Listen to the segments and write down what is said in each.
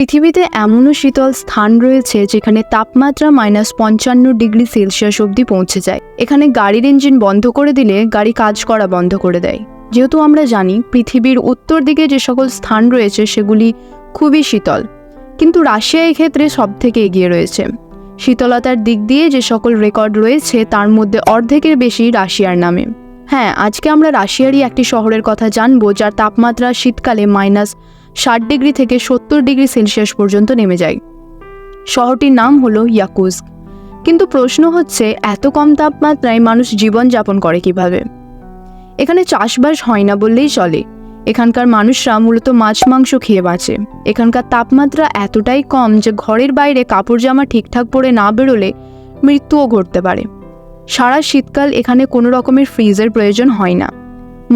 পৃথিবীতে এমনও শীতল স্থান রয়েছে যেখানে তাপমাত্রা -55 ডিগ্রি সেলসিয়াস অবধি পৌঁছে যায়। এখানে গাড়ির ইঞ্জিন বন্ধ করে দিলে গাড়ি কাজ করা বন্ধ করে দেয়। যেহেতু আমরা জানি পৃথিবীর উত্তর দিকে যে সকল স্থান রয়েছে সেগুলি খুবই শীতল, কিন্তু রাশিয়া এই ক্ষেত্রে সবথেকে এগিয়ে রয়েছে। শীতলতার দিক দিয়ে যে সকল রেকর্ড রয়েছে তার মধ্যে অর্ধেকের বেশি রাশিয়ার নামে। হ্যাঁ, আজকে আমরা রাশিয়ারই একটি শহরের কথা জানবো যার তাপমাত্রা শীতকালে -60 ডিগ্রি থেকে 70 ডিগ্রি সেলসিয়াস পর্যন্ত নেমে যায়। শহরটির নাম হলো ইয়াকুৎস্ক। কিন্তু প্রশ্ন হচ্ছে, এত কম তাপমাত্রায় মানুষ জীবনযাপন করে কিভাবে? এখানে চাষবাস হয় না বললেই চলে। এখানকার মানুষরা মূলত মাছ মাংস খেয়ে বাঁচে। এখানকার তাপমাত্রা এতটাই কম যে ঘরের বাইরে কাপড় জামা ঠিকঠাক পরে না বেরোলে মৃত্যুও ঘটতে পারে। সারা শীতকাল এখানে কোনো রকমের ফ্রিজের প্রয়োজন হয় না।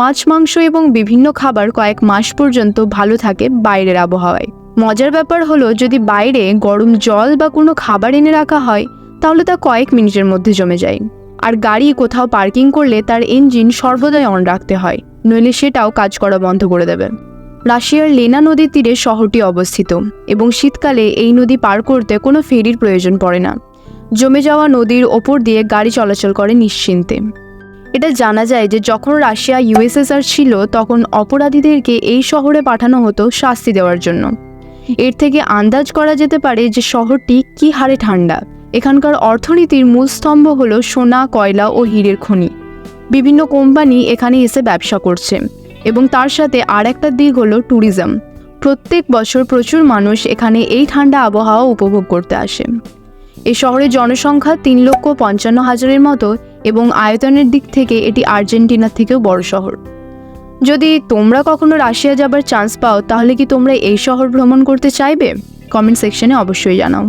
মাছ মাংস এবং বিভিন্ন খাবার কয়েক মাস পর্যন্ত ভালো থাকে বাইরের আবহাওয়ায়। মজার ব্যাপার হলো, যদি বাইরে গরম জল বা কোনো খাবার এনে রাখা হয় তাহলে তা কয়েক মিনিটের মধ্যে জমে যায়। আর গাড়ি কোথাও পার্কিং করলে তার ইঞ্জিন সর্বদাই অন রাখতে হয়, নইলে সেটাও কাজ করা বন্ধ করে দেবে। রাশিয়ার লেনা নদীর তীরে শহরটি অবস্থিত এবং শীতকালে এই নদী পার করতে কোনো ফেরির প্রয়োজন পড়ে না। জমে যাওয়া নদীর ওপর দিয়ে গাড়ি চলাচল করে নিশ্চিন্তে। এটা জানা যায় যে যখন রাশিয়া ইউএসএসআর ছিল তখন অপরাধীদেরকে এই শহরে পাঠানো হতো শাস্তি দেওয়ার জন্য। এর থেকে আন্দাজ করা যেতে পারে যে শহরটি কী হারে ঠান্ডা। এখানকার অর্থনীতির মূল স্তম্ভ হলো সোনা, কয়লা ও হীরের খনি। বিভিন্ন কোম্পানি এখানে এসে ব্যবসা করছে এবং তার সাথে আর একটা দিক হলো ট্যুরিজম। প্রত্যেক বছর প্রচুর মানুষ এখানে এই ঠান্ডা আবহাওয়া উপভোগ করতে আসে। এই শহরের জনসংখ্যা 3,55,000-এর মতো এবং আয়তনের দিক থেকে এটি আর্জেন্টিনার থেকেও বড় শহর। যদি তোমরা কখনো রাশিয়া যাবার চান্স পাও তাহলে কি তোমরা এই শহর ভ্রমণ করতে চাইবে? কমেন্ট সেকশনে অবশ্যই জানাও।